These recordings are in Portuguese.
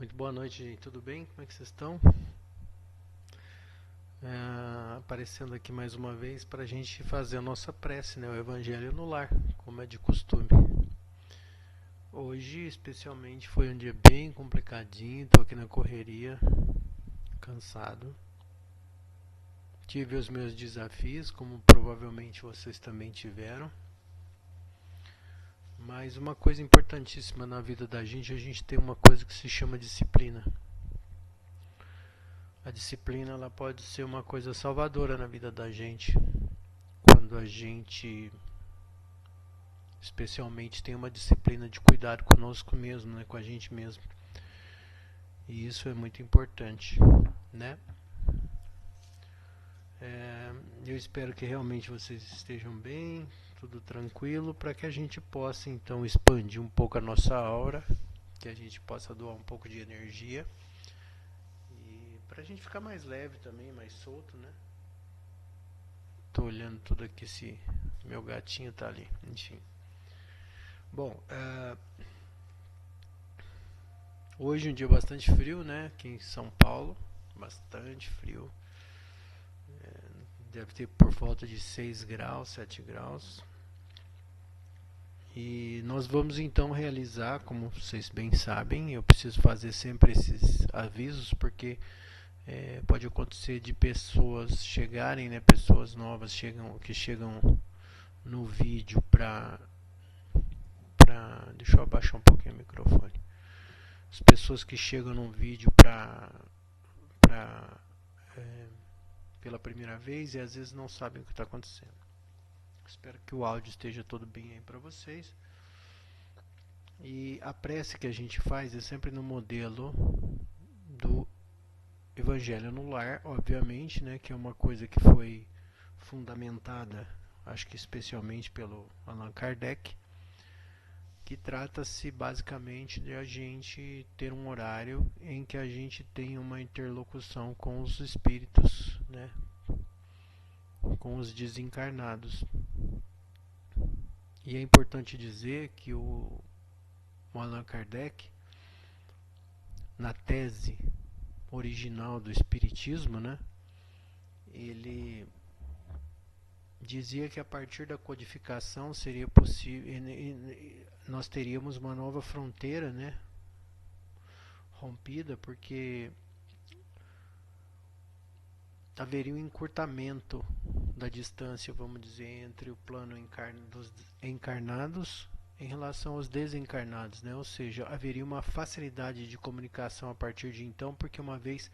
Muito boa noite, gente. Tudo bem? Como é que vocês estão? Aparecendo aqui mais uma vez para a gente fazer a nossa prece, né? O Evangelho no Lar, como é de costume. Hoje, especialmente, foi um dia bem complicadinho. Estou aqui na correria, cansado. Tive os meus desafios, como provavelmente vocês também tiveram. Mas uma coisa importantíssima na vida da gente, a gente tem uma coisa que se chama disciplina. A disciplina ela pode ser uma coisa salvadora na vida da gente, quando a gente especialmente tem uma disciplina de cuidado conosco mesmo, né, com a gente mesmo. E isso é muito importante, né? Eu espero que realmente vocês estejam bem, tudo tranquilo, para que a gente possa então expandir um pouco a nossa aura, que a gente possa doar um pouco de energia e para a gente ficar mais leve também, mais solto, né? Tô olhando tudo aqui, se meu gatinho tá ali, enfim. Bom, hoje é um dia bastante frio, né? Aqui em São Paulo, bastante frio. Deve ter por volta de 6 graus, 7 graus. E nós vamos então realizar, como vocês bem sabem, eu preciso fazer sempre esses avisos porque pode acontecer de pessoas chegarem, né, pessoas novas que chegam no vídeo deixa eu abaixar um pouquinho o microfone. As pessoas que chegam no vídeo para pela primeira vez e às vezes não sabem o que está acontecendo. Espero que o áudio esteja todo bem aí para vocês. E a prece que a gente faz é sempre no modelo do Evangelho no Lar, obviamente, né, que é uma coisa que foi fundamentada, acho que especialmente pelo Allan Kardec, que trata-se basicamente de a gente ter um horário em que a gente tem uma interlocução com os espíritos, né, com os desencarnados. E é importante dizer que o Allan Kardec, na tese original do Espiritismo, né, ele dizia que a partir da codificação seria possível, nós teríamos uma nova fronteira, né, rompida, porque haveria um encurtamento da distância, vamos dizer, entre o plano dos encarnados em relação aos desencarnados, né? Ou seja, haveria uma facilidade de comunicação a partir de então, porque uma vez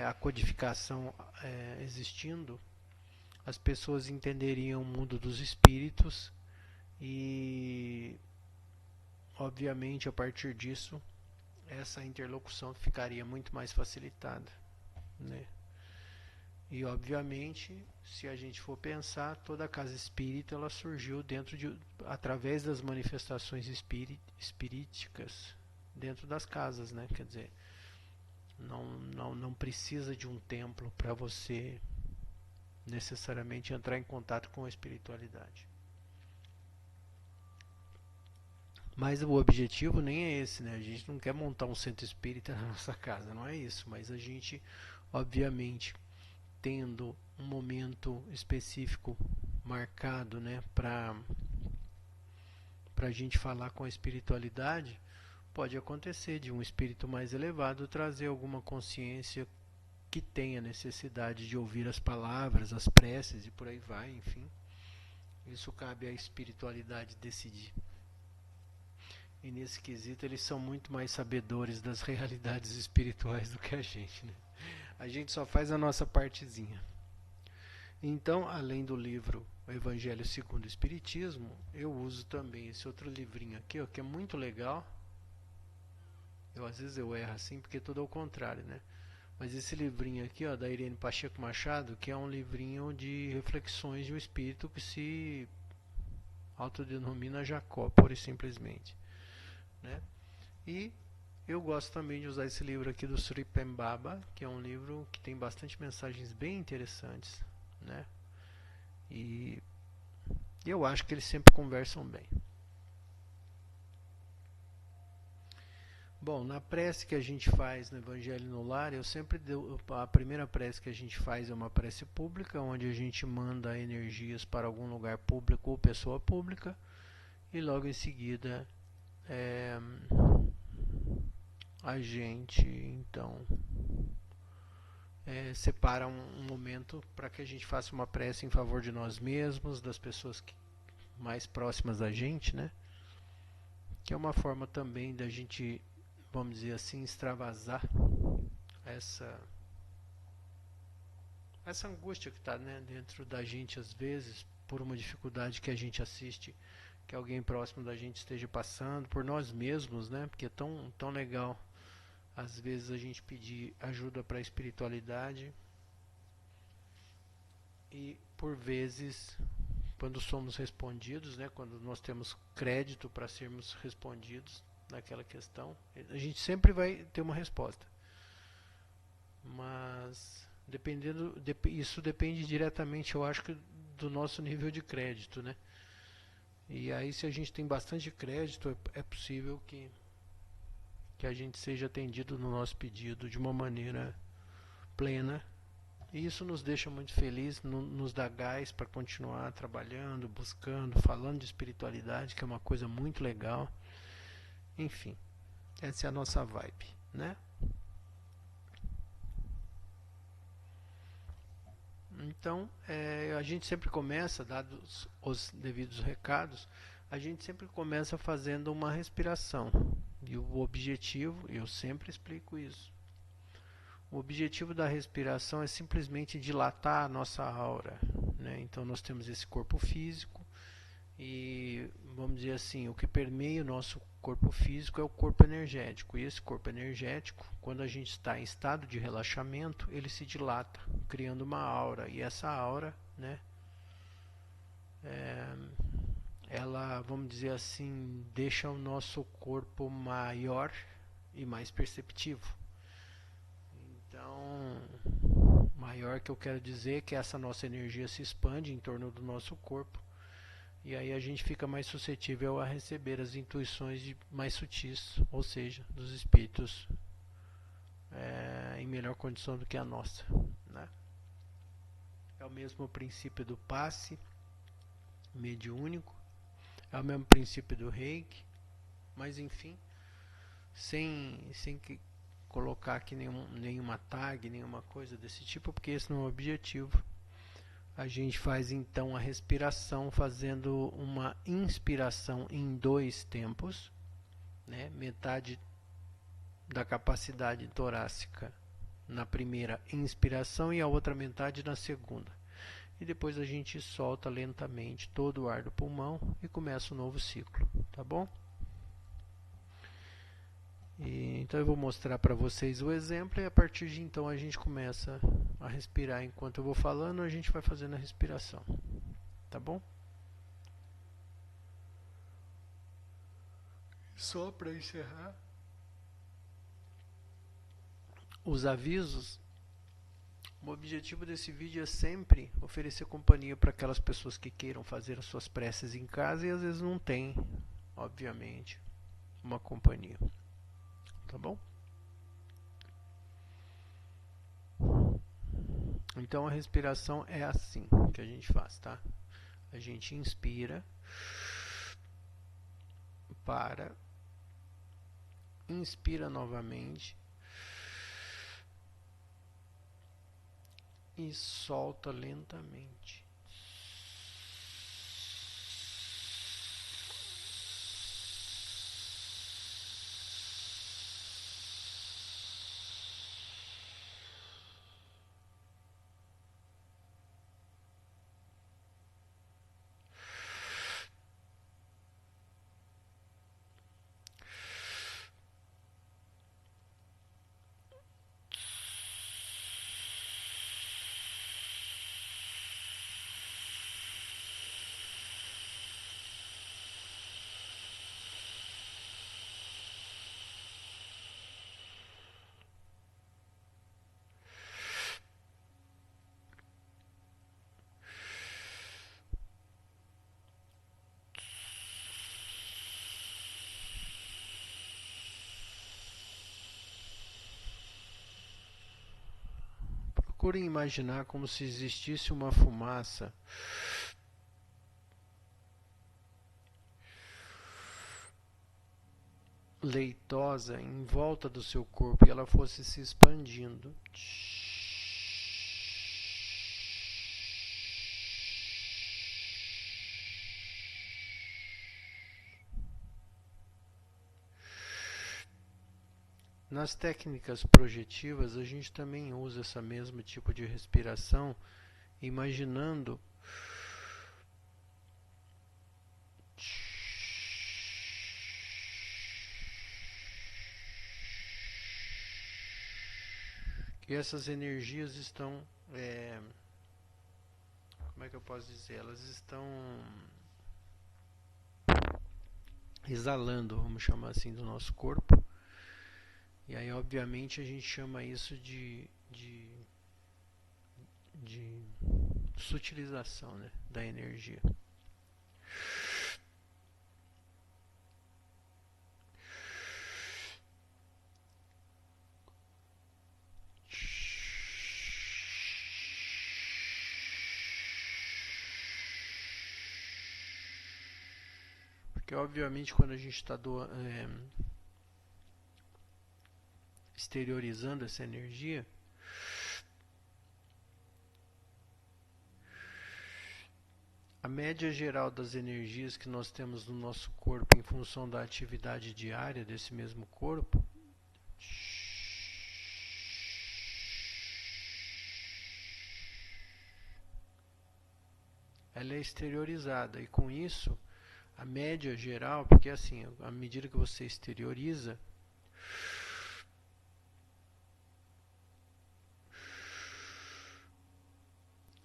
a codificação existindo, as pessoas entenderiam o mundo dos espíritos e, obviamente, a partir disso, essa interlocução ficaria muito mais facilitada, né? E, obviamente, se a gente for pensar, toda a casa espírita ela surgiu através das manifestações espiríticas dentro das casas, né? Quer dizer, não precisa de um templo para você necessariamente entrar em contato com a espiritualidade. Mas o objetivo nem é esse, né? A gente não quer montar um centro espírita na nossa casa, não é isso. Mas a gente, obviamente, tendo um momento específico marcado, né, para a gente falar com a espiritualidade, pode acontecer de um espírito mais elevado trazer alguma consciência que tenha necessidade de ouvir as palavras, as preces e por aí vai, enfim. Isso cabe à espiritualidade decidir. E nesse quesito eles são muito mais sabedores das realidades espirituais do que a gente, né? A gente só faz a nossa partezinha. Então, além do livro O Evangelho segundo o Espiritismo, eu uso também esse outro livrinho aqui, ó, que é muito legal. Às vezes eu erro assim, porque é tudo ao contrário, né? Mas esse livrinho aqui, ó, da Irene Pacheco Machado, que é um livrinho de reflexões de um espírito que se autodenomina Jacó, pura e simplesmente, né? E eu gosto também de usar esse livro aqui do Sri Pembaba, que é um livro que tem bastante mensagens bem interessantes, né? E eu acho que eles sempre conversam bem. Bom, na prece que a gente faz no Evangelho no Lar, a primeira prece que a gente faz é uma prece pública, onde a gente manda energias para algum lugar público ou pessoa pública, e logo em seguida é, a gente então separa um momento para que a gente faça uma prece em favor de nós mesmos, das pessoas mais próximas da gente, né? Que é uma forma também da gente, vamos dizer assim, extravasar essa essa angústia que está, né, dentro da gente às vezes por uma dificuldade que a gente assiste que alguém próximo da gente esteja passando, por nós mesmos, né? Porque é tão legal às vezes a gente pedir ajuda para a espiritualidade e por vezes quando somos respondidos, né, quando nós temos crédito para sermos respondidos naquela questão, a gente sempre vai ter uma resposta. Mas isso depende diretamente, eu acho que do nosso nível de crédito, né? E aí se a gente tem bastante crédito, é possível que a gente seja atendido no nosso pedido de uma maneira plena. E isso nos deixa muito felizes, nos dá gás para continuar trabalhando, buscando, falando de espiritualidade, que é uma coisa muito legal. Enfim, essa é a nossa vibe, né? Então, a gente sempre começa, dados os devidos recados, a gente sempre começa fazendo uma respiração. E o objetivo, eu sempre explico isso, o objetivo da respiração é simplesmente dilatar a nossa aura, né? Então nós temos esse corpo físico e, vamos dizer assim, o que permeia o nosso corpo físico é o corpo energético. E esse corpo energético, quando a gente está em estado de relaxamento, ele se dilata, criando uma aura. E essa aura, né, é, ela, vamos dizer assim, deixa o nosso corpo maior e mais perceptivo. Então, maior que eu quero dizer é que essa nossa energia se expande em torno do nosso corpo e aí a gente fica mais suscetível a receber as intuições mais sutis, ou seja, dos espíritos em melhor condição do que a nossa, né? É o mesmo princípio do passe mediúnico, é o mesmo princípio do reiki, mas enfim, sem que colocar aqui nenhuma tag, nenhuma coisa desse tipo, porque esse não é o objetivo. A gente faz então a respiração fazendo uma inspiração em 2 tempos, né? Metade da capacidade torácica na primeira inspiração e a outra metade na segunda. E depois a gente solta lentamente todo o ar do pulmão e começa um novo ciclo, tá bom? Então eu vou mostrar para vocês o exemplo e a partir de então a gente começa a respirar. Enquanto eu vou falando, a gente vai fazendo a respiração, tá bom? Só para encerrar, os avisos. O objetivo desse vídeo é sempre oferecer companhia para aquelas pessoas que queiram fazer as suas preces em casa e às vezes não tem, obviamente, uma companhia, tá bom? Então a respiração é assim que a gente faz, tá? A gente inspira, para, inspira novamente e solta lentamente. procurem imaginar como se existisse uma fumaça leitosa em volta do seu corpo e ela fosse se expandindo. Nas técnicas projetivas, a gente também usa esse mesmo tipo de respiração, imaginando que essas energias estão, como é que eu posso dizer? Elas estão exalando, vamos chamar assim, do nosso corpo. E aí, obviamente, a gente chama isso de sutilização, né, da energia. Porque, obviamente, quando a gente está exteriorizando essa energia, a média geral das energias que nós temos no nosso corpo em função da atividade diária desse mesmo corpo ela é exteriorizada, e com isso a média geral, porque assim, à medida que você exterioriza,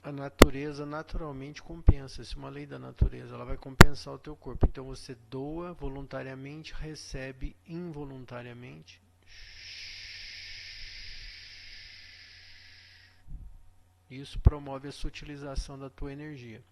a natureza naturalmente compensa. Isso é uma lei da natureza, ela vai compensar o teu corpo. Então você doa voluntariamente, recebe involuntariamente. Isso promove a sutilização da tua energia.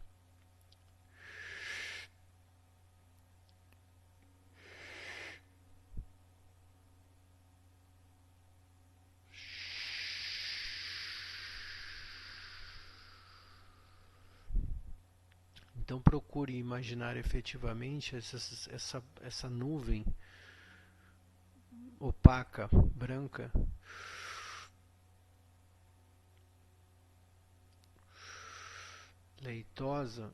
Então procure imaginar efetivamente essa nuvem opaca, branca, leitosa,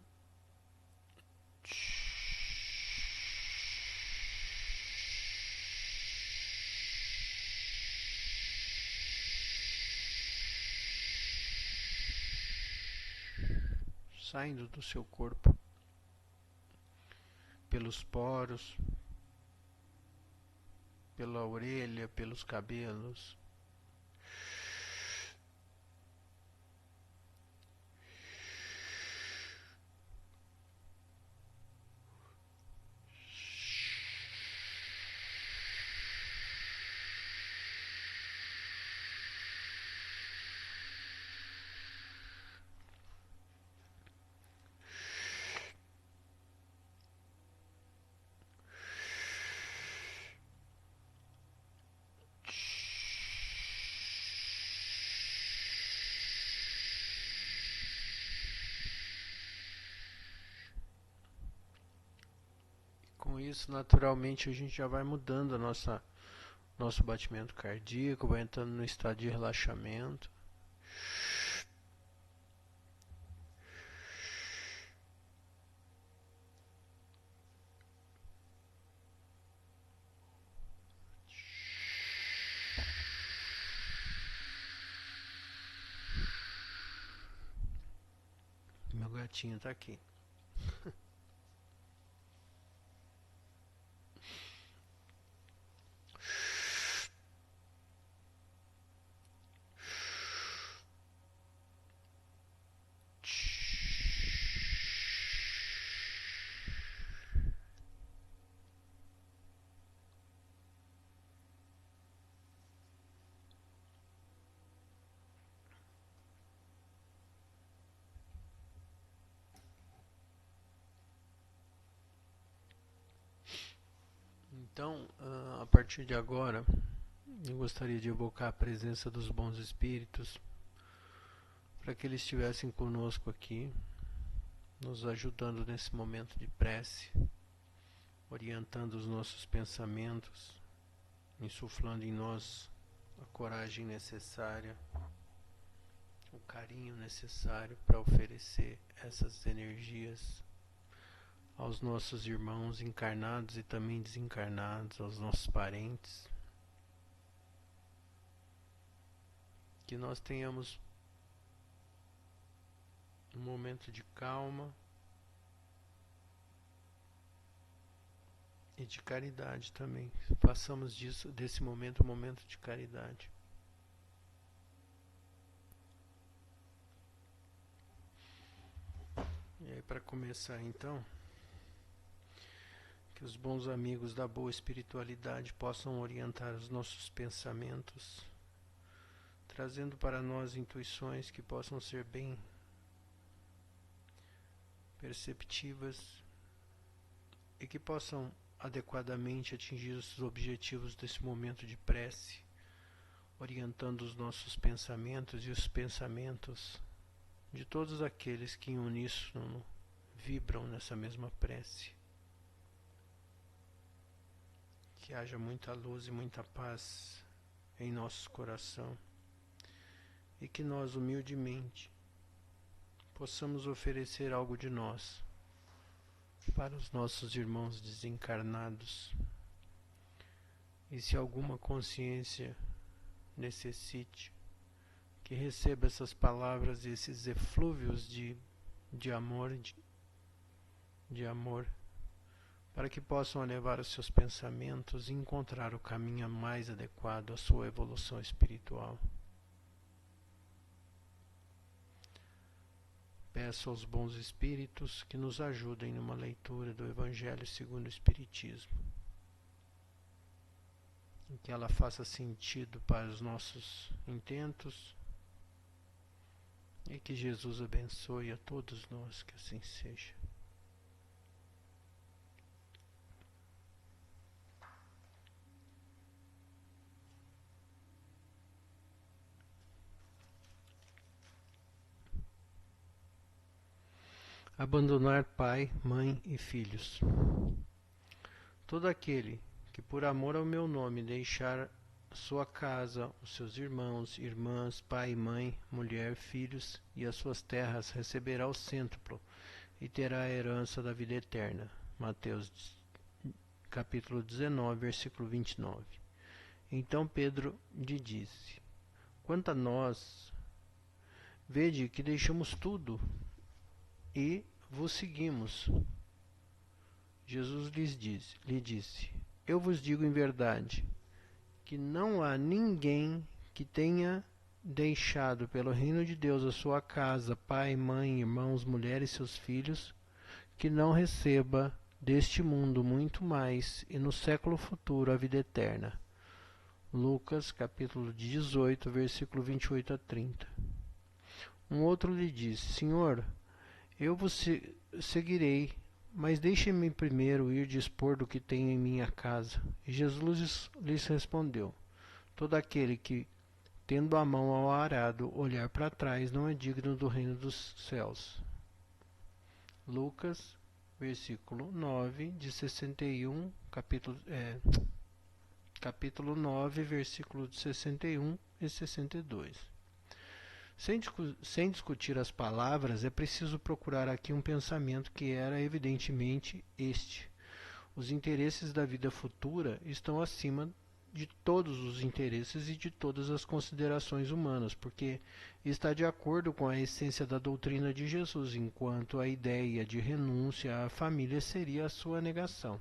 saindo do seu corpo pelos poros, pela orelha, pelos cabelos. Com isso, naturalmente, a gente já vai mudando nosso batimento cardíaco, vai entrando no estado de relaxamento. Meu gatinho tá aqui. Então, a partir de agora, eu gostaria de evocar a presença dos bons espíritos para que eles estivessem conosco aqui, nos ajudando nesse momento de prece, orientando os nossos pensamentos, insuflando em nós a coragem necessária, o carinho necessário para oferecer essas energias aos nossos irmãos encarnados e também desencarnados, aos nossos parentes. Que nós tenhamos um momento de calma e de caridade também. Façamos desse momento um momento de caridade. E aí, para começar então, que os bons amigos da boa espiritualidade possam orientar os nossos pensamentos, trazendo para nós intuições que possam ser bem perceptivas e que possam adequadamente atingir os objetivos desse momento de prece, orientando os nossos pensamentos e os pensamentos de todos aqueles que em uníssono vibram nessa mesma prece. Que haja muita luz e muita paz em nosso coração e que nós humildemente possamos oferecer algo de nós para os nossos irmãos desencarnados. E se alguma consciência necessite, que receba essas palavras e esses eflúvios de amor, de amor, para que possam elevar os seus pensamentos e encontrar o caminho mais adequado à sua evolução espiritual. Peço aos bons espíritos que nos ajudem numa leitura do Evangelho segundo o Espiritismo, e que ela faça sentido para os nossos intentos, e que Jesus abençoe a todos nós, que assim seja. Abandonar pai, mãe e filhos. Todo aquele que por amor ao meu nome deixar sua casa, os seus irmãos, irmãs, pai, mãe, mulher, filhos e as suas terras receberá o cêntuplo e terá a herança da vida eterna. Mateus capítulo 19, versículo 29. Então Pedro lhe disse: quanto a nós, vede que deixamos tudo e vos seguimos. Jesus lhe disse: eu vos digo em verdade, que não há ninguém que tenha deixado pelo reino de Deus a sua casa, pai, mãe, irmãos, mulher e seus filhos, que não receba deste mundo muito mais, e no século futuro a vida eterna. Lucas capítulo 18, versículo 28 a 30. Um outro lhe disse: Senhor, eu vos seguirei, mas deixe-me primeiro ir dispor do que tenho em minha casa. E Jesus lhes respondeu: todo aquele que, tendo a mão ao arado, olhar para trás, não é digno do reino dos céus. Lucas, versículo 9, de 61, capítulo 9, versículo de 61 e 62. Sem discutir as palavras, é preciso procurar aqui um pensamento que era evidentemente este: os interesses da vida futura estão acima de todos os interesses e de todas as considerações humanas, porque está de acordo com a essência da doutrina de Jesus, enquanto a ideia de renúncia à família seria a sua negação.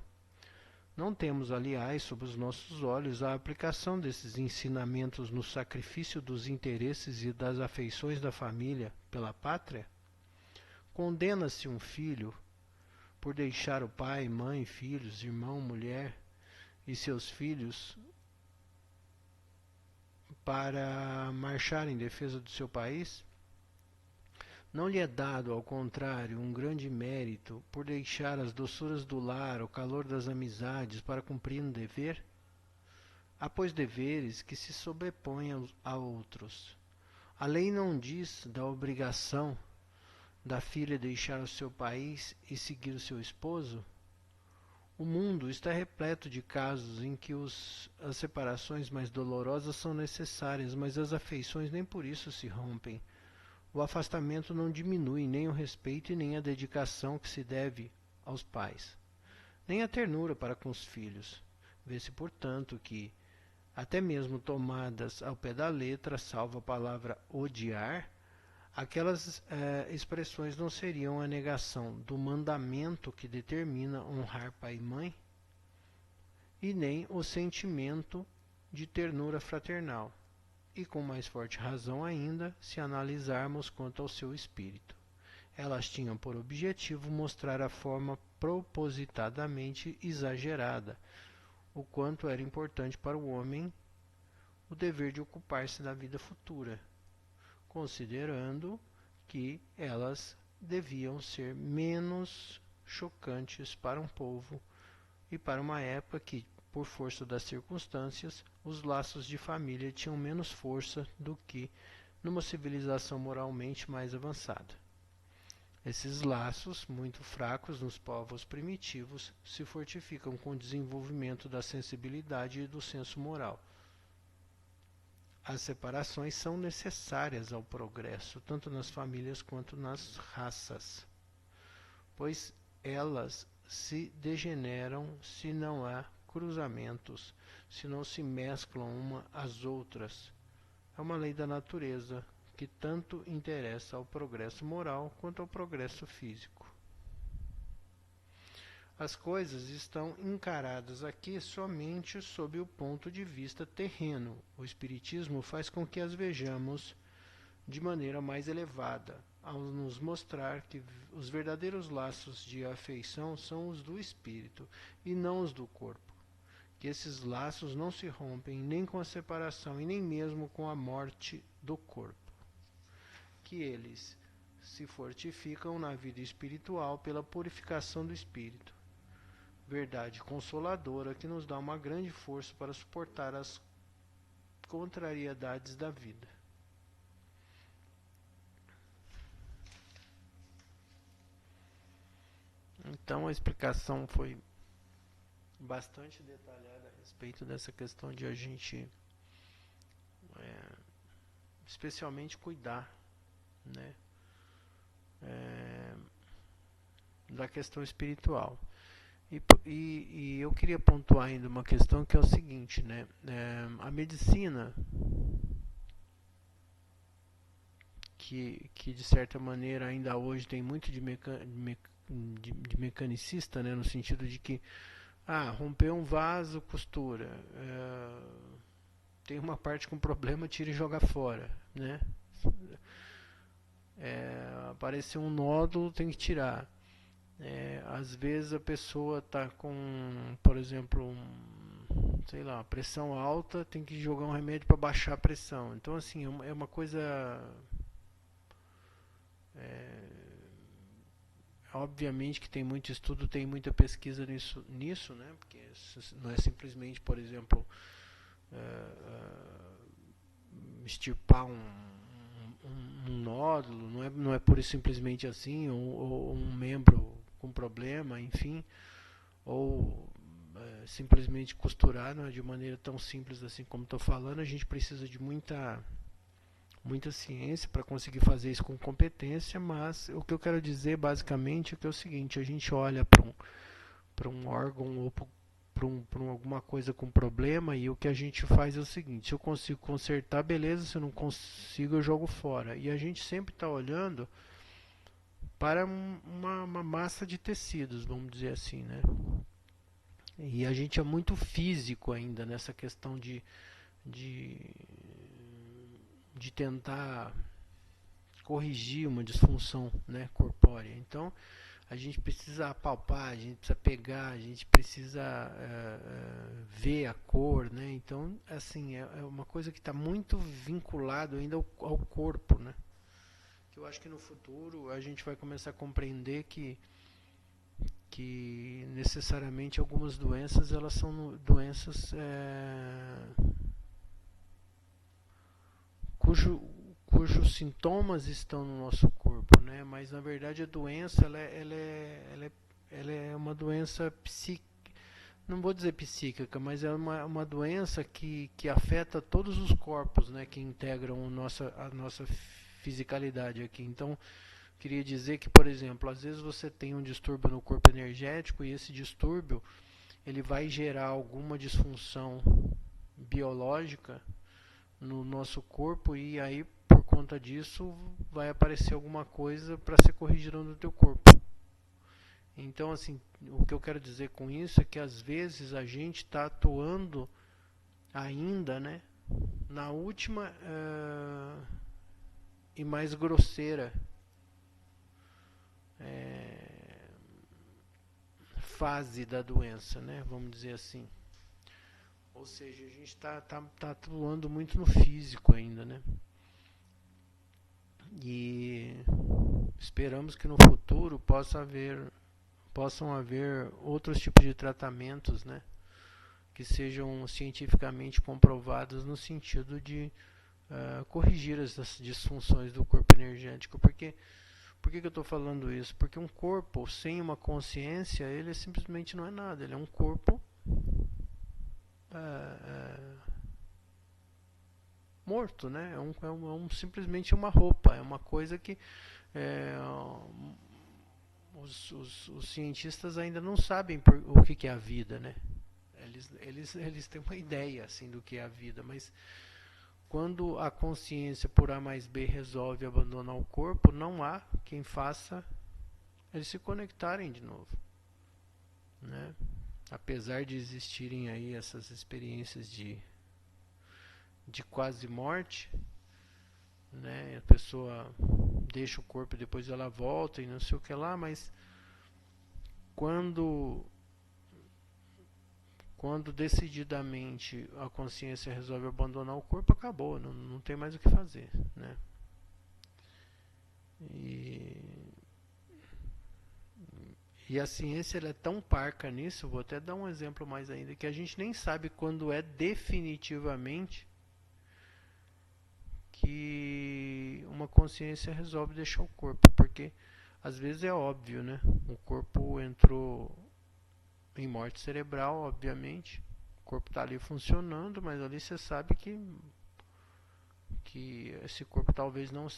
Não temos, aliás, sob os nossos olhos a aplicação desses ensinamentos no sacrifício dos interesses e das afeições da família pela pátria? Condena-se um filho por deixar o pai, mãe, filhos, irmão, mulher e seus filhos para marchar em defesa do seu país? Não lhe é dado, ao contrário, um grande mérito por deixar as doçuras do lar, o calor das amizades, para cumprir um dever? Há, pois, deveres que se sobrepõem a outros. A lei não diz da obrigação da filha deixar o seu país e seguir o seu esposo? O mundo está repleto de casos em que as separações mais dolorosas são necessárias, mas as afeições nem por isso se rompem. O afastamento não diminui nem o respeito e nem a dedicação que se deve aos pais, nem a ternura para com os filhos. Vê-se, portanto, que, até mesmo tomadas ao pé da letra, salvo a palavra odiar, aquelas expressões não seriam a negação do mandamento que determina honrar pai e mãe, e nem o sentimento de ternura fraternal, e com mais forte razão ainda, se analisarmos quanto ao seu espírito. Elas tinham por objetivo mostrar a forma propositadamente exagerada, o quanto era importante para o homem o dever de ocupar-se da vida futura, considerando que elas deviam ser menos chocantes para um povo e para uma época que, por força das circunstâncias, os laços de família tinham menos força do que numa civilização moralmente mais avançada. Esses laços, muito fracos nos povos primitivos, se fortificam com o desenvolvimento da sensibilidade e do senso moral. As separações são necessárias ao progresso, tanto nas famílias quanto nas raças, pois elas se degeneram se não há cruzamentos, se não se mesclam uma às outras. É uma lei da natureza que tanto interessa ao progresso moral quanto ao progresso físico. As coisas estão encaradas aqui somente sob o ponto de vista terreno. O Espiritismo faz com que as vejamos de maneira mais elevada, ao nos mostrar que os verdadeiros laços de afeição são os do espírito e não os do corpo. Que esses laços não se rompem nem com a separação e nem mesmo com a morte do corpo. Que eles se fortificam na vida espiritual pela purificação do espírito. Verdade consoladora que nos dá uma grande força para suportar as contrariedades da vida. Então a explicação foi bastante detalhada a respeito dessa questão de a gente especialmente cuidar, né, da questão espiritual. E eu queria pontuar ainda uma questão que é o seguinte, né? A medicina, que de certa maneira ainda hoje tem muito de mecanicista, né? No sentido de que, rompeu um vaso, costura. Tem uma parte com problema, tira e joga fora, né? Apareceu um nódulo, tem que tirar. Às vezes a pessoa está com, por exemplo, sei lá, pressão alta, tem que jogar um remédio para baixar a pressão. Então, assim, é uma coisa, obviamente que tem muito estudo, tem muita pesquisa nisso, né? Porque não é simplesmente, por exemplo, extirpar um nódulo, não é pura e simplesmente assim, ou um membro com problema, enfim, ou simplesmente costurar, não é de maneira tão simples assim como estou falando. A gente precisa de muita ciência para conseguir fazer isso com competência, mas o que eu quero dizer basicamente é que é o seguinte: a gente olha para um órgão ou para alguma coisa com problema, e o que a gente faz é o seguinte: se eu consigo consertar, beleza, se eu não consigo, eu jogo fora. E a gente sempre está olhando para uma massa de tecidos, vamos dizer assim, né? E a gente é muito físico ainda nessa questão de tentar corrigir uma disfunção, né, corpórea. Então, a gente precisa apalpar, a gente precisa pegar, a gente precisa ver a cor, né? Então, assim, é uma coisa que está muito vinculado ainda ao corpo, né? Que eu acho que no futuro a gente vai começar a compreender que necessariamente algumas doenças, elas são doenças cujos sintomas estão no nosso corpo, né? Mas na verdade a doença ela é uma doença psíquica, não vou dizer psíquica, mas é uma doença que afeta todos os corpos, né, que integram a nossa fisicalidade aqui. Então, queria dizer que, por exemplo, às vezes você tem um distúrbio no corpo energético e esse distúrbio ele vai gerar alguma disfunção biológica no nosso corpo e aí por conta disso vai aparecer alguma coisa para ser corrigida no teu corpo. Então, assim, o que eu quero dizer com isso é que às vezes a gente está atuando ainda, né, na última e mais grosseira fase da doença, né, vamos dizer assim. Ou seja, a gente está atuando muito no físico ainda, né? E esperamos que no futuro possam haver outros tipos de tratamentos, né, que sejam cientificamente comprovados no sentido de corrigir essas disfunções do corpo energético. Por que eu estou falando isso? Porque um corpo sem uma consciência, ele simplesmente não é nada. Ele é um corpo morto, né? Simplesmente uma roupa. É uma coisa que os cientistas ainda não sabem o que é a vida, né? Eles têm uma ideia assim do que é a vida, mas quando a consciência por A mais B resolve abandonar o corpo, não há quem faça eles se conectarem de novo, né? Apesar de existirem aí essas experiências de quase morte, né? A pessoa deixa o corpo e depois ela volta e não sei o que lá, mas quando decididamente a consciência resolve abandonar o corpo, acabou, não tem mais o que fazer, né? E a ciência ela é tão parca nisso, vou até dar um exemplo mais ainda, que a gente nem sabe quando é definitivamente que uma consciência resolve deixar o corpo, porque às vezes é óbvio, né? O corpo entrou em morte cerebral, obviamente, o corpo está ali funcionando, mas ali você sabe que esse corpo talvez não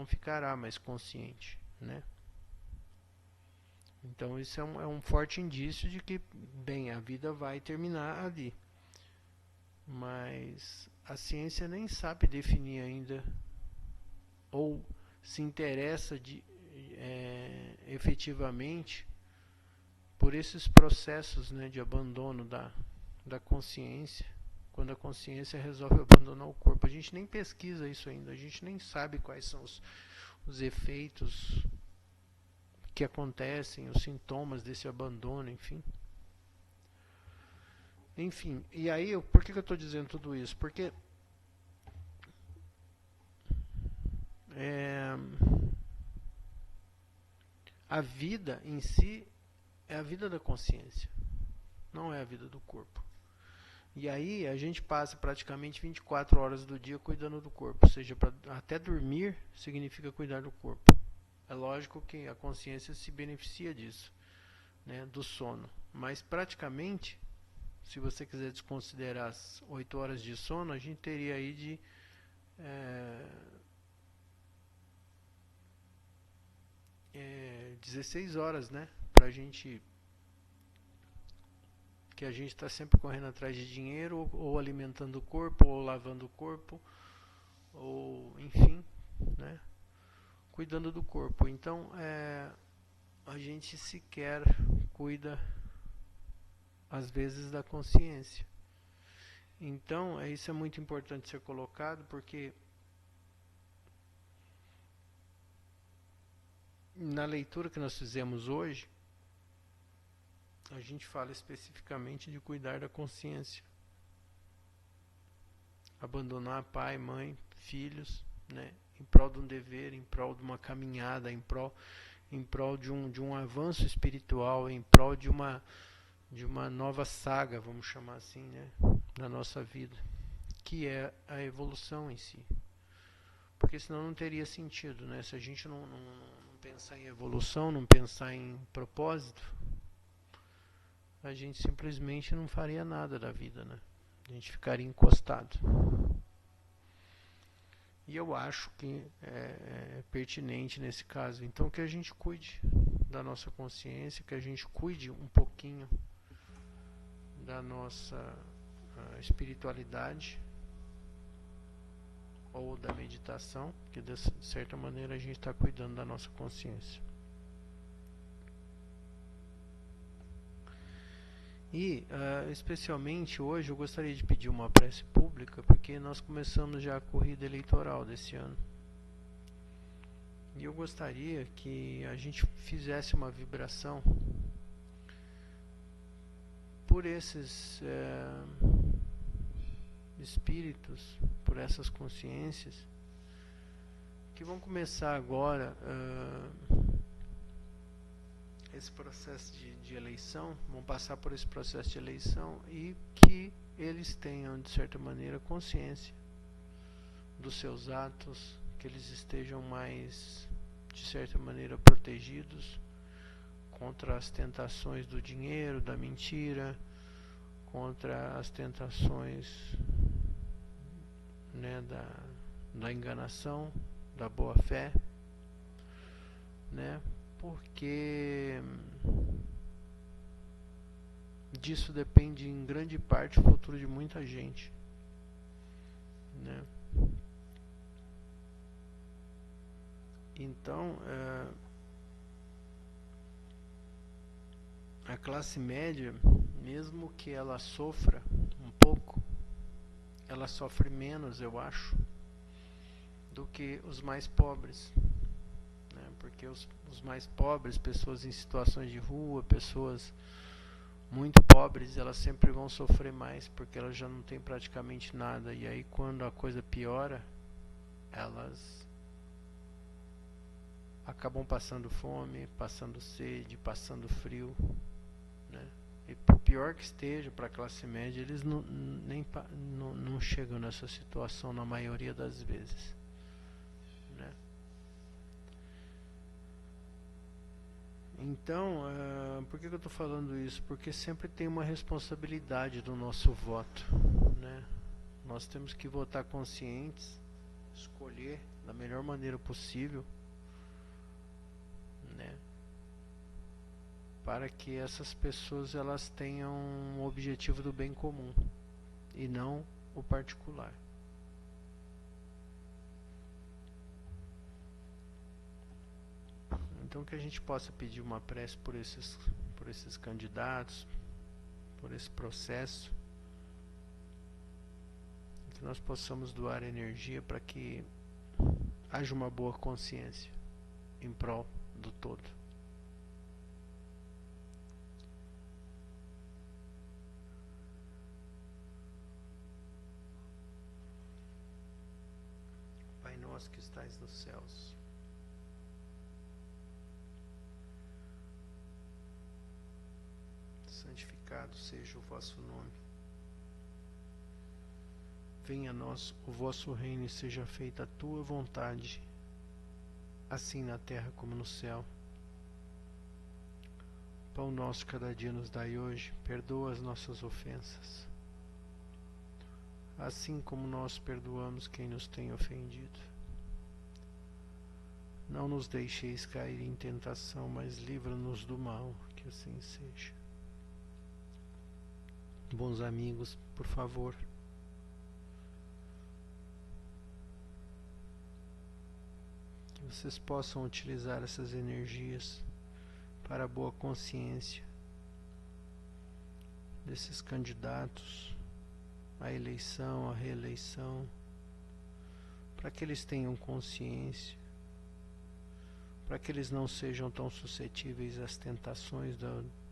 ficará mais consciente, né? Então isso é um forte indício de que, bem, a vida vai terminar ali. Mas a ciência nem sabe definir ainda, ou se interessa efetivamente por esses processos, né, de abandono da consciência, quando a consciência resolve abandonar o corpo. A gente nem pesquisa isso ainda, a gente nem sabe quais são os efeitos que acontecem, os sintomas desse abandono, enfim. Enfim, e aí, por que eu estou dizendo tudo isso? Porque a vida em si é a vida da consciência, não é a vida do corpo. E aí a gente passa praticamente 24 horas do dia cuidando do corpo, ou seja, até dormir significa cuidar do corpo. É lógico que a consciência se beneficia disso, né, do sono, mas praticamente, se você quiser desconsiderar as 8 horas de sono, a gente teria aí de 16 horas, né, pra gente, que a gente está sempre correndo atrás de dinheiro, ou alimentando o corpo, ou lavando o corpo, ou enfim, né, cuidando do corpo. Então a gente sequer cuida às vezes da consciência. Então isso é muito importante ser colocado, porque na leitura que nós fizemos hoje, a gente fala especificamente de cuidar da consciência, abandonar pai, mãe, filhos, né, em prol de um dever, em prol de uma caminhada, em prol de um avanço espiritual, em prol de uma nova saga, vamos chamar assim, né, na nossa vida, que é a evolução em si. Porque senão não teria sentido, né? Se a gente não pensar em evolução, não pensar em propósito, a gente simplesmente não faria nada da vida, né? A gente ficaria encostado. E eu acho que é pertinente nesse caso, então, que a gente cuide da nossa consciência, que a gente cuide um pouquinho da nossa espiritualidade ou da meditação, que de certa maneira a gente está cuidando da nossa consciência. E especialmente hoje eu gostaria de pedir uma prece pública, porque nós começamos já a corrida eleitoral desse ano. E eu gostaria que a gente fizesse uma vibração por esses espíritos, por essas consciências que vão começar agora esse processo de eleição, vão passar por esse processo de eleição, e que eles tenham, de certa maneira, consciência dos seus atos, que eles estejam mais, de certa maneira, protegidos contra as tentações do dinheiro, da mentira, contra as tentações, né, da enganação, da boa fé, né? Porque disso depende em grande parte o futuro de muita gente, né? Então, a classe média, mesmo que ela sofra um pouco, ela sofre menos, eu acho, do que os mais pobres, né? Porque os mais pobres, pessoas em situações de rua, pessoas muito pobres, elas sempre vão sofrer mais, porque elas já não têm praticamente nada, e aí quando a coisa piora, elas acabam passando fome, passando sede, passando frio, né? E por pior que esteja para a classe média, eles não chegam nessa situação na maioria das vezes, né? Então, por que eu estou falando isso? Porque sempre tem uma responsabilidade do nosso voto, né? Nós temos que votar conscientes, escolher da melhor maneira possível, né? Para que essas pessoas elas tenham um objetivo do bem comum e não o particular. Então que a gente possa pedir uma prece por esses candidatos, por esse processo, que nós possamos doar energia para que haja uma boa consciência em prol do todo. Pai nosso que estais nos céus, santificado seja o vosso nome. Venha a nós o vosso reino e seja feita a tua vontade, assim na terra como no céu. Pão nosso cada dia nos dai hoje, perdoa as nossas ofensas, assim como nós perdoamos quem nos tem ofendido. Não nos deixeis cair em tentação, mas livra-nos do mal, que assim seja. Bons amigos, por favor, que vocês possam utilizar essas energias para a boa consciência desses candidatos à eleição, à reeleição, para que eles tenham consciência, para que eles não sejam tão suscetíveis às tentações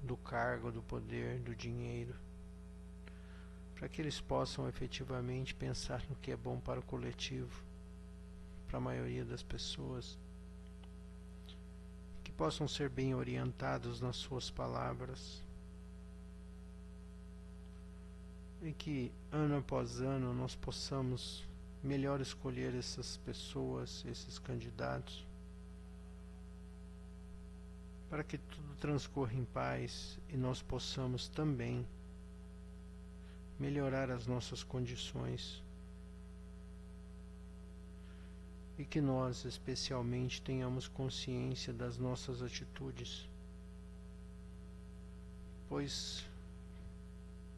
do cargo, do poder, do dinheiro, para que eles possam efetivamente pensar no que é bom para o coletivo, para a maioria das pessoas, que possam ser bem orientados nas suas palavras, e que ano após ano nós possamos melhor escolher essas pessoas, esses candidatos, para que tudo transcorra em paz e nós possamos também melhorar as nossas condições e que nós, especialmente, tenhamos consciência das nossas atitudes, pois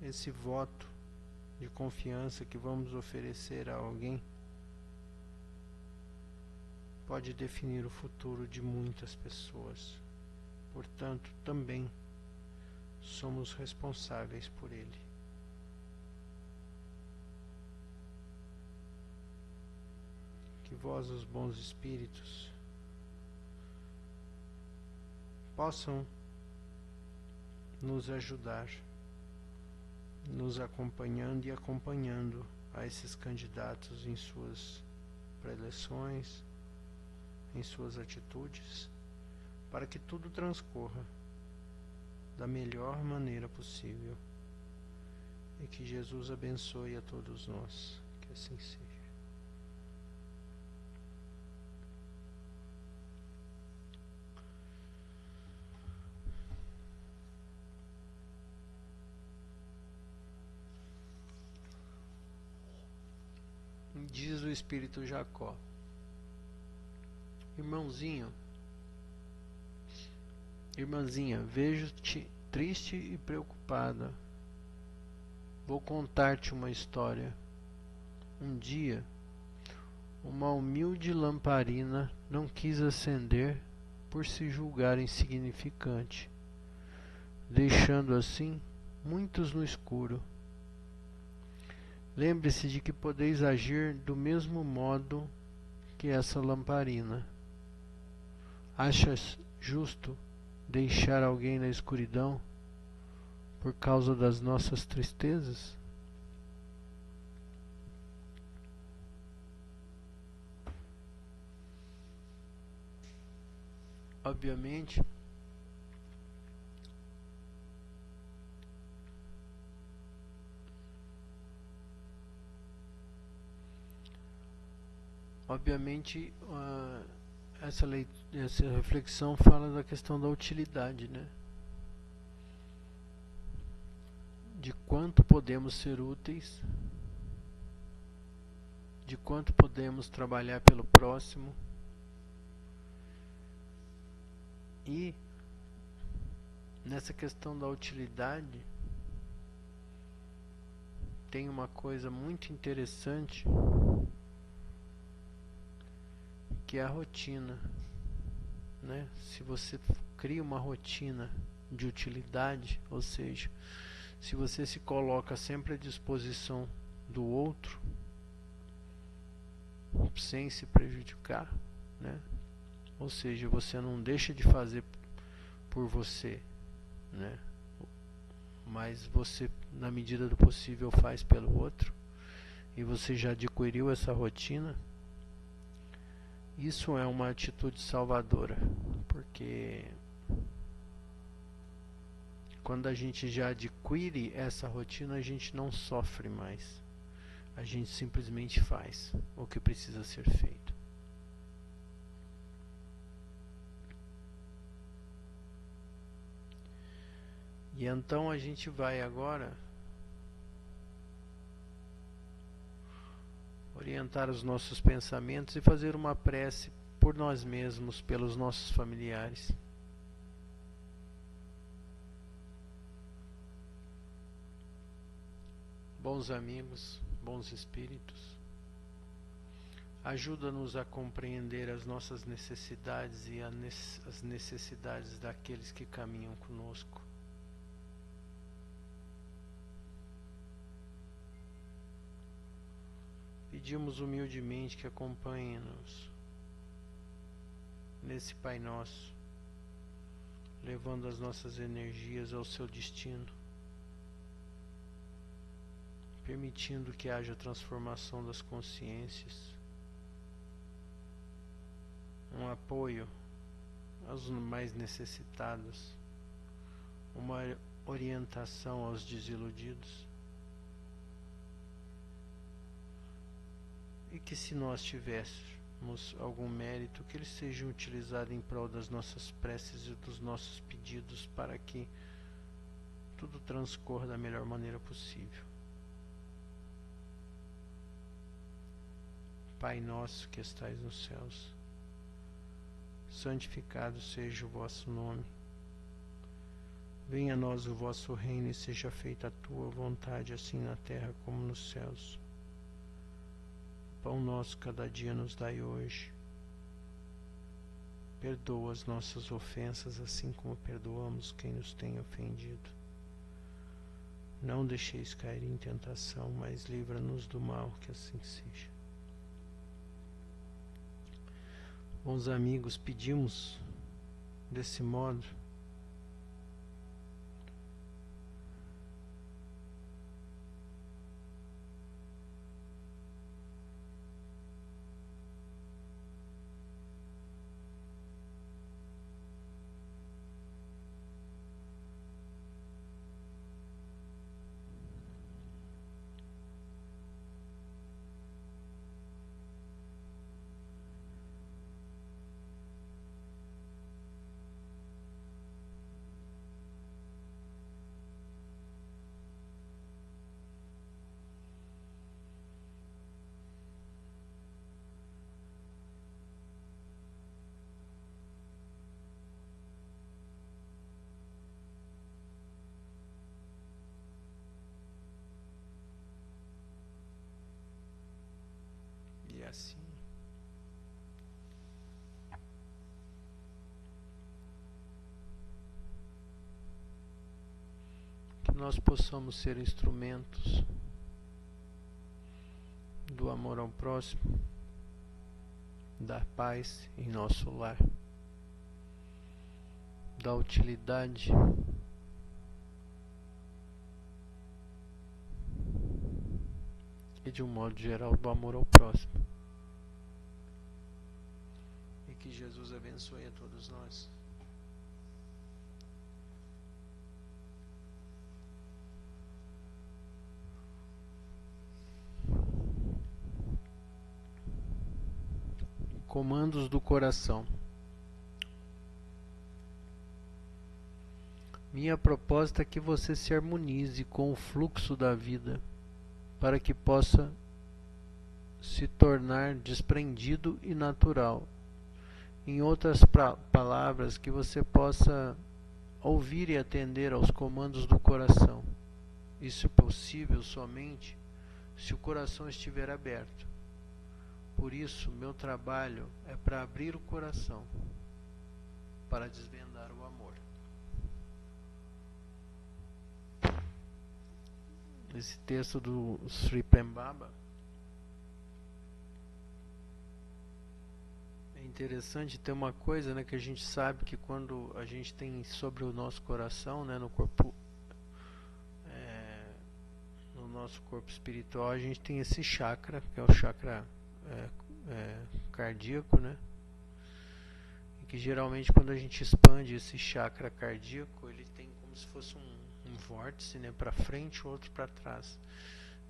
esse voto de confiança que vamos oferecer a alguém pode definir o futuro de muitas pessoas. Portanto, também somos responsáveis por ele. Que vós, os bons espíritos, possam nos ajudar, nos acompanhando e acompanhando a esses candidatos em suas preleções, em suas atitudes, para que tudo transcorra da melhor maneira possível e que Jesus abençoe a todos nós. Que assim seja. Diz o Espírito Jacó: irmãozinho, irmãzinha, vejo-te triste e preocupada. Vou contar-te uma história. Um dia, uma humilde lamparina não quis acender por se julgar insignificante, deixando assim muitos no escuro. Lembre-se de que podeis agir do mesmo modo que essa lamparina. Achas justo deixar alguém na escuridão por causa das nossas tristezas? Obviamente, essa reflexão fala da questão da utilidade, né? De quanto podemos ser úteis, de quanto podemos trabalhar pelo próximo. E nessa questão da utilidade tem uma coisa muito interessante, que é a rotina, né? Se você cria uma rotina de utilidade, ou seja, se você se coloca sempre à disposição do outro, sem se prejudicar, né? Ou seja, você não deixa de fazer por você, né? Mas você, na medida do possível, faz pelo outro, e você já adquiriu essa rotina. Isso é uma atitude salvadora, porque quando a gente já adquire essa rotina, a gente não sofre mais. A gente simplesmente faz o que precisa ser feito. E então a gente vai agora orientar os nossos pensamentos e fazer uma prece por nós mesmos, pelos nossos familiares. Bons amigos, bons espíritos, ajuda-nos a compreender as nossas necessidades e as necessidades daqueles que caminham conosco. Pedimos humildemente que acompanhem-nos nesse Pai Nosso, levando as nossas energias ao seu destino, permitindo que haja transformação das consciências, um apoio aos mais necessitados, uma orientação aos desiludidos, e que se nós tivéssemos algum mérito, que ele seja utilizado em prol das nossas preces e dos nossos pedidos para que tudo transcorra da melhor maneira possível. Pai nosso que estais nos céus, santificado seja o vosso nome. Venha a nós o vosso reino e seja feita a tua vontade, assim na terra como nos céus. Pão nosso cada dia nos dai hoje. Perdoa as nossas ofensas, assim como perdoamos quem nos tem ofendido. Não deixeis cair em tentação, mas livra-nos do mal, que assim seja. Bons amigos, pedimos desse modo e assim que nós possamos ser instrumentos do amor ao próximo, da paz em nosso lar, da utilidade e de um modo geral do amor ao próximo. E que Jesus abençoe a todos nós. Comandos do coração. Minha proposta é que você se harmonize com o fluxo da vida, para que possa se tornar desprendido e natural. Em outras palavras, que você possa ouvir e atender aos comandos do coração. Isso é possível somente se o coração estiver aberto. Por isso, meu trabalho é para abrir o coração, para desvendar o amor. Esse texto do Sri Prembaba é interessante. Ter uma coisa, né, que a gente sabe que quando a gente tem sobre o nosso coração, né, no nosso corpo espiritual, a gente tem esse chakra, que é o chakra cardíaco, né? E que geralmente quando a gente expande esse chakra cardíaco, ele tem como se fosse um vórtice, né, para frente, outro para trás.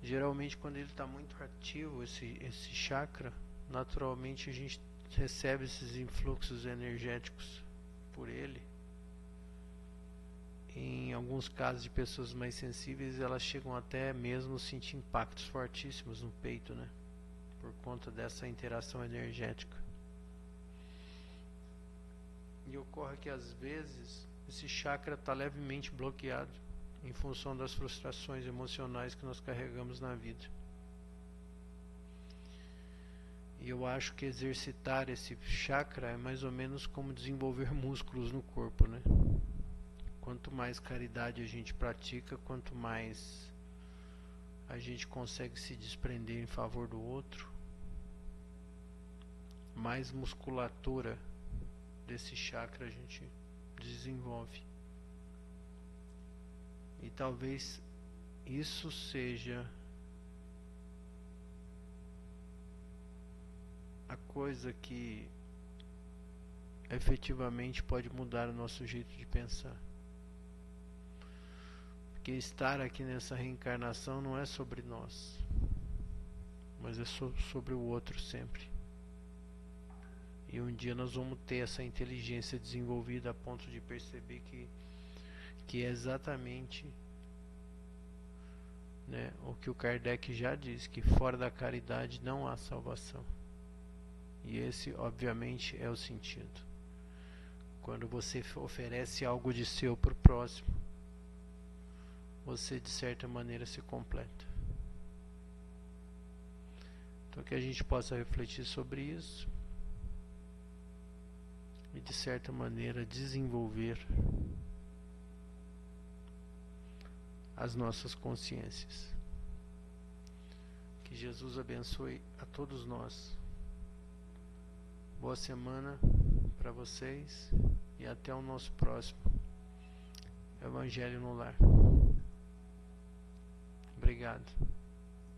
Geralmente quando ele está muito ativo, esse chakra, naturalmente a gente recebe esses influxos energéticos por ele. Em alguns casos de pessoas mais sensíveis, elas chegam até mesmo a sentir impactos fortíssimos no peito, né? Por conta dessa interação energética. E ocorre que às vezes esse chakra está levemente bloqueado em função das frustrações emocionais que nós carregamos na vida. E eu acho que exercitar esse chakra é mais ou menos como desenvolver músculos no corpo, né? Quanto mais caridade a gente pratica, quanto mais a gente consegue se desprender em favor do outro, mais musculatura desse chakra a gente desenvolve. E talvez isso seja a coisa que efetivamente pode mudar o nosso jeito de pensar. Porque estar aqui nessa reencarnação não é sobre nós, mas é sobre o outro sempre. E um dia nós vamos ter essa inteligência desenvolvida a ponto de perceber que é exatamente, né, o que o Kardec já diz, que fora da caridade não há salvação. E esse, obviamente, é o sentido. Quando você oferece algo de seu para o próximo, você de certa maneira se completa. Então que a gente possa refletir sobre isso e de certa maneira desenvolver as nossas consciências. Que Jesus abençoe a todos nós. Boa semana para vocês e até o nosso próximo Evangelho no Lar. Obrigado.